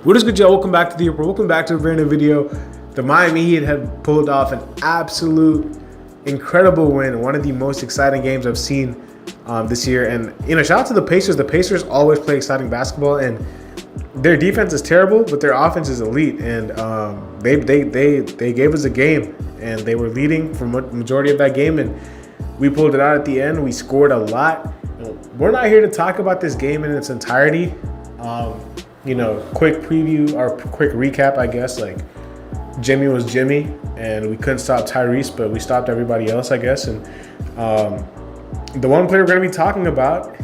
What is good, y'all? Welcome back to the report. Welcome back to a brand new video. The Miami Heat have pulled off an absolute incredible win. One of the most exciting games I've seen this year. And shout out to the Pacers. The Pacers always play exciting basketball, and their defense is terrible, but their offense is elite. And they gave us a game, and they were leading for majority of that game, and we pulled it out at the end. We scored a lot. We're not here to talk about this game in its entirety. Quick preview or quick recap, I guess. Like, Jimmy was Jimmy, and we couldn't stop Tyrese, but we stopped everybody else, I guess. And the one player we're going to be talking about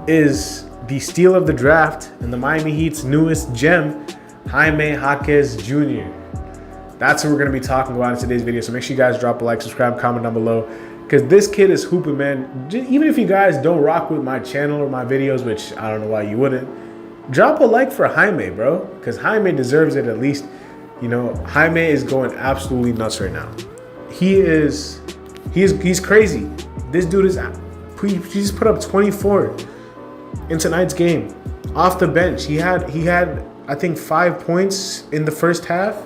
is the steal of the draft and the Miami Heat's newest gem, Jaime Jaquez Jr. That's what we're going to be talking about in today's video. So make sure you guys drop a like, subscribe, comment down below, because this kid is hooping, man. Even if you guys don't rock with my channel or my videos, which I don't know why you wouldn't, drop a like for Jaime, bro, because Jaime deserves it at least. Jaime is going absolutely nuts right now. He's crazy. This dude he just put up 24 in tonight's game off the bench. He had I think 5 points in the first half,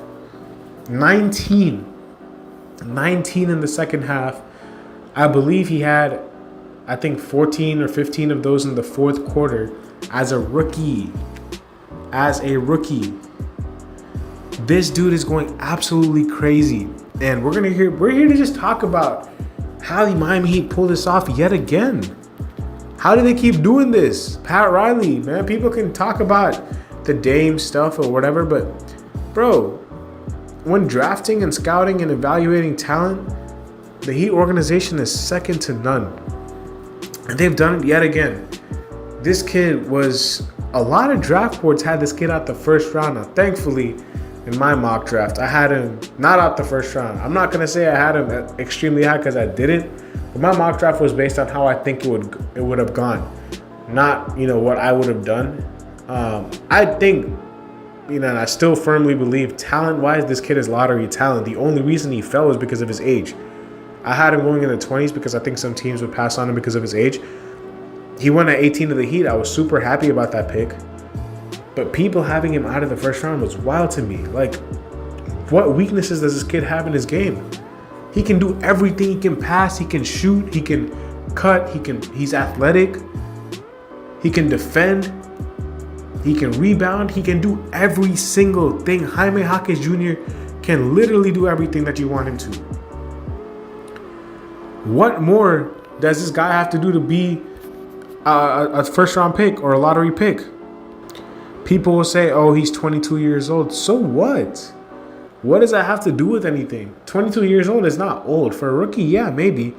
19 in the second half. I believe he had, I think, 14 or 15 of those in the fourth quarter as a rookie. This dude is going absolutely crazy. And we're here to just talk about how the Miami Heat pulled this off yet again. How do they keep doing this? Pat Riley, man, people can talk about the Dame stuff or whatever, but bro, when drafting and scouting and evaluating talent, the Heat organization is second to none. And they've done it yet again. This kid was, a lot of draft boards had this kid out the first round. Now, thankfully, in my mock draft, I had him not out the first round. I'm not gonna say I had him extremely high because I didn't, but my mock draft was based on how I think it would have gone, not what I would have done. I think, and I still firmly believe, talent-wise, this kid is lottery talent. The only reason he fell was because of his age. I had him going in the 20s because I think some teams would pass on him because of his age. He went at 18 to the Heat. I was super happy about that pick. But people having him out of the first round was wild to me. Like, what weaknesses does this kid have in his game? He can do everything. He can pass. He can shoot. He can cut. He's athletic. He can defend. He can rebound. He can do every single thing. Jaime Jaquez Jr. can literally do everything that you want him to. What more does this guy have to do to be a first-round pick or a lottery pick? People will say, oh, he's 22 years old. So what? What does that have to do with anything? 22 years old is not old. For a rookie, yeah, maybe.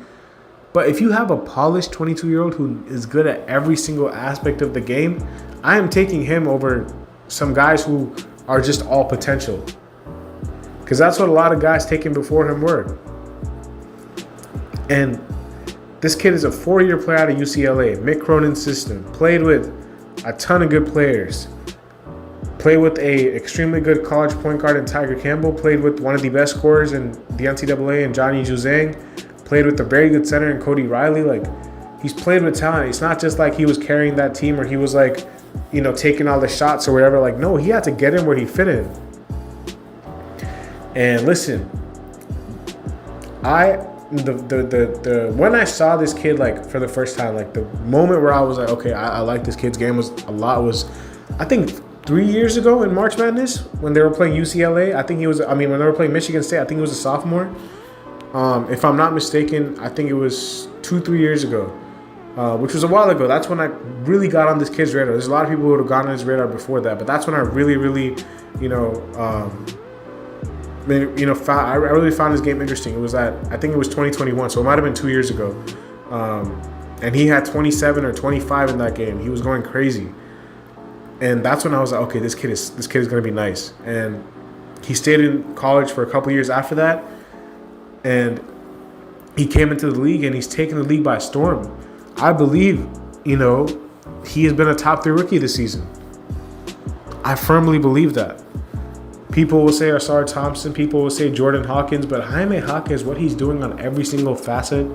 But if you have a polished 22-year-old who is good at every single aspect of the game, I am taking him over some guys who are just all potential. Because that's what a lot of guys taken before him were. And this kid is a 4-year player out of UCLA, Mick Cronin's system. Played with a ton of good players. Played with a extremely good college point guard in Tiger Campbell. Played with one of the best scorers in the NCAA in Johnny Juzang. Played with a very good center in Cody Riley. Like, he's played with talent. It's not just like he was carrying that team or he was like, taking all the shots or whatever. Like, no, he had to get in where he fit in. And listen, when I saw this kid, like, for the first time, like, the moment where I was like, okay, I like this kid's game was I think 3 years ago in March Madness when they were playing UCLA. When they were playing Michigan State, I think he was a sophomore. If I'm not mistaken, I think it was 2-3 years ago, which was a while ago. That's when I really got on this kid's radar. There's a lot of people who would have gotten on his radar before that, but that's when I really, I really found his game interesting. It was I think it was 2021, so it might have been 2 years ago. And he had 27 or 25 in that game. He was going crazy. And that's when I was like, okay, this kid is going to be nice. And he stayed in college for a couple years after that. And he came into the league, and he's taken the league by storm. I believe, he has been a top 3 rookie this season. I firmly believe that. People will say Asar Thompson. People will say Jordan Hawkins. But Jaime Jaquez, what he's doing on every single facet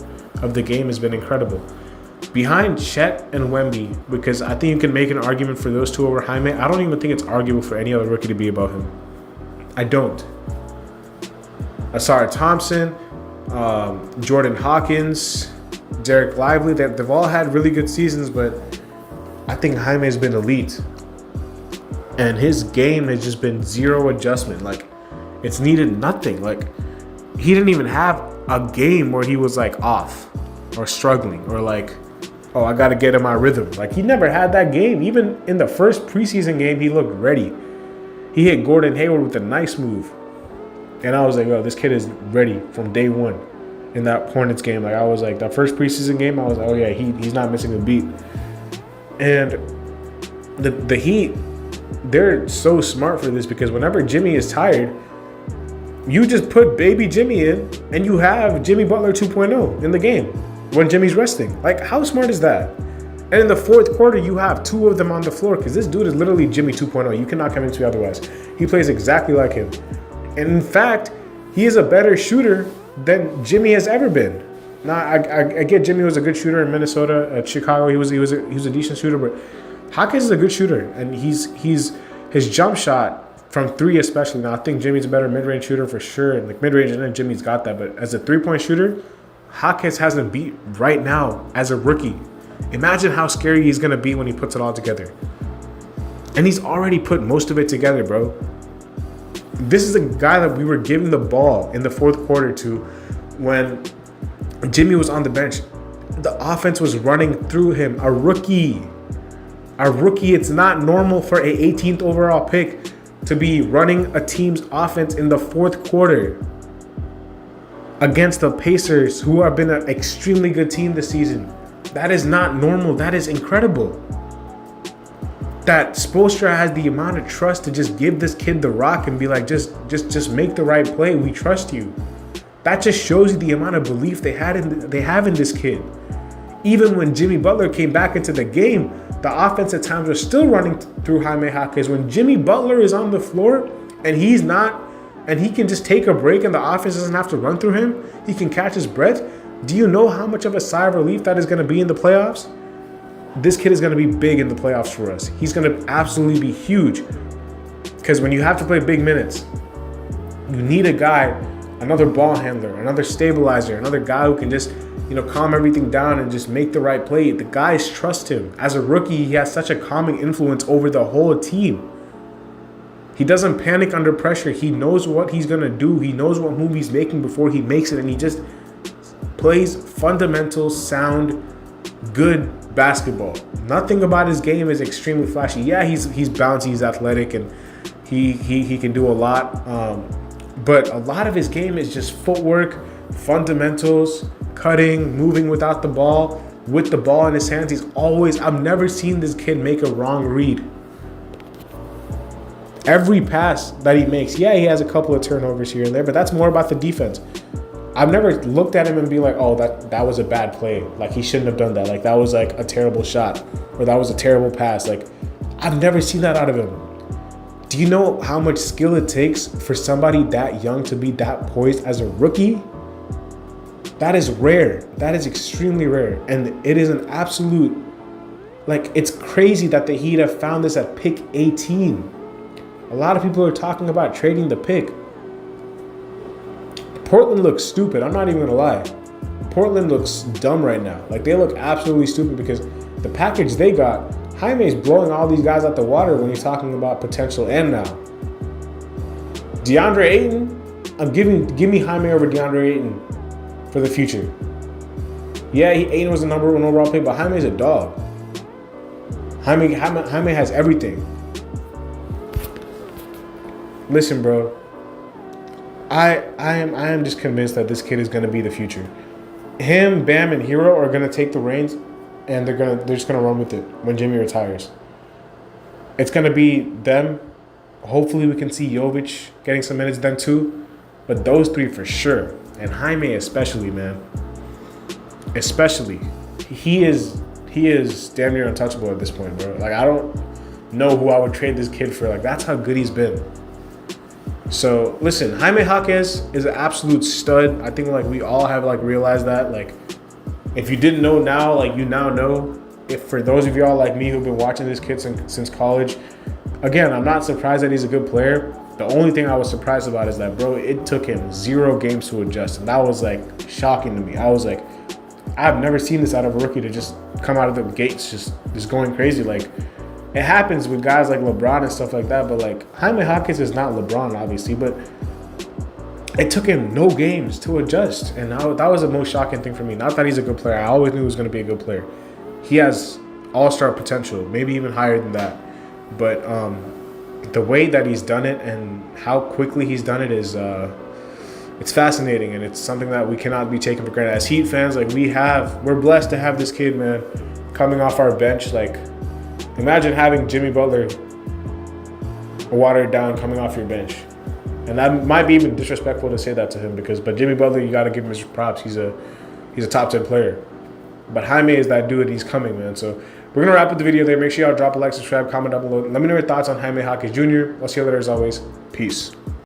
of the game has been incredible. behind Chet and Wemby, because I think you can make an argument for those two over Jaime. I don't even think it's arguable for any other rookie to be above him. I don't. Asar Thompson, Jordan Hawkins, Derek Lively, they've all had really good seasons, but I think Jaime has been elite. And his game has just been zero adjustment. Like, it's needed nothing. Like, he didn't even have a game where he was like off or struggling or like, oh, I got to get in my rhythm. Like, he never had that game. Even in the first preseason game, he looked ready. He hit Gordon Hayward with a nice move. And I was like, oh, this kid is ready from day one in that Hornets game. Like, I was like, that first preseason game, I was like, oh, yeah, he's not missing a beat. And the Heat, they're so smart for this, because whenever Jimmy is tired, you just put baby Jimmy in and you have Jimmy Butler 2.0 in the game when Jimmy's resting. Like, how smart is that? And in the fourth quarter, you have two of them on the floor, because this dude is literally Jimmy 2.0. You cannot convince me otherwise. He plays exactly like him. And in fact, he is a better shooter than Jimmy has ever been. Now, I get Jimmy was a good shooter in Minnesota. At Chicago, he was a decent shooter, but Jaquez is a good shooter, and he's his jump shot from three especially. Now, I think Jimmy's a better mid-range shooter for sure, and like mid-range, and then Jimmy's got that. But as a three-point shooter, Jaquez hasn't beat right now as a rookie. Imagine how scary he's gonna be when he puts it all together. And he's already put most of it together, bro. This is a guy that we were giving the ball in the fourth quarter to when Jimmy was on the bench. The offense was running through him. A rookie, it's not normal for a 18th overall pick to be running a team's offense in the fourth quarter against the Pacers, who have been an extremely good team this season. That is not normal. That is incredible. That Spoelstra has the amount of trust to just give this kid the rock and be like, just make the right play. We trust you. That just shows you the amount of belief they have in this kid. Even when Jimmy Butler came back into the game, the offense at times was still running through Jaime Jaquez. When Jimmy Butler is on the floor and he's not, and he can just take a break and the offense doesn't have to run through him, he can catch his breath. Do you know how much of a sigh of relief that is going to be in the playoffs? This kid is going to be big in the playoffs for us. He's going to absolutely be huge. Because when you have to play big minutes, you need a guy, another ball handler, another stabilizer, another guy who can just, calm everything down and just make the right play. The guys trust him. As a rookie, he has such a calming influence over the whole team. He doesn't panic under pressure. He knows what he's going to do. He knows what move he's making before he makes it. And he just plays fundamental, sound, good basketball. Nothing about his game is extremely flashy. Yeah, he's bouncy, he's athletic, and he can do a lot. But a lot of his game is just footwork, fundamentals, cutting, moving without the ball, with the ball in his hands. I've never seen this kid make a wrong read. Every pass that he makes, yeah, he has a couple of turnovers here and there, but that's more about the defense. I've never looked at him and be like, oh, that was a bad play. Like, he shouldn't have done that. Like, that was like a terrible shot, or that was a terrible pass. Like, I've never seen that out of him. Do you know how much skill it takes for somebody that young to be that poised as a rookie? That is rare. That is extremely rare. And it is an absolute, it's crazy that the Heat have found this at pick 18. A lot of people are talking about trading the pick. Portland looks stupid. I'm not even gonna lie. Portland looks dumb right now. Like, they look absolutely stupid because the package they got, Jaime's blowing all these guys out the water when he's talking about potential and now. DeAndre Ayton, give me Jaime over DeAndre Ayton for the future. Yeah, Ayton was the number one overall pick, but Jaime's a dog. Jaime has everything. Listen, bro. I am just convinced that this kid is going to be the future. Him, Bam, and Hero are going to take the reins, and they're just going to run with it when Jimmy retires. It's going to be them. Hopefully we can see Jovic getting some minutes then too. But those three for sure. And Jaime especially, man. Especially. He is damn near untouchable at this point, bro. Like, I don't know who I would trade this kid for. Like, that's how good he's been. So, listen, Jaime Jaquez is an absolute stud. I think, we all have, realized that. If you didn't know now, like you now know. If for those of y'all like me who've been watching this kid since college, again, I'm not surprised that he's a good player. The only thing I was surprised about is that, bro, it took him 0 games to adjust. And that was like shocking to me. I was like, I've never seen this out of a rookie to just come out of the gates just going crazy. Like, it happens with guys like LeBron and stuff like that. But like, Jaime Jaquez is not LeBron, obviously. But it took him no games to adjust. And that was the most shocking thing for me. Not that he's a good player. I always knew he was going to be a good player. He has all-star potential, maybe even higher than that. But the way that he's done it and how quickly he's done it is it's fascinating, and it's something that we cannot be taken for granted. As Heat fans, like we're blessed to have this kid, man, coming off our bench. Like, imagine having Jimmy Butler watered down coming off your bench. And that might be even disrespectful to say that to him but Jimmy Butler, you got to give him his props. He's a top 10 player. But Jaime is that dude. He's coming, man. So we're going to wrap up the video there. Make sure y'all drop a like, subscribe, comment down below. Let me know your thoughts on Jaime Jaquez Jr. I'll see you later as always. Peace.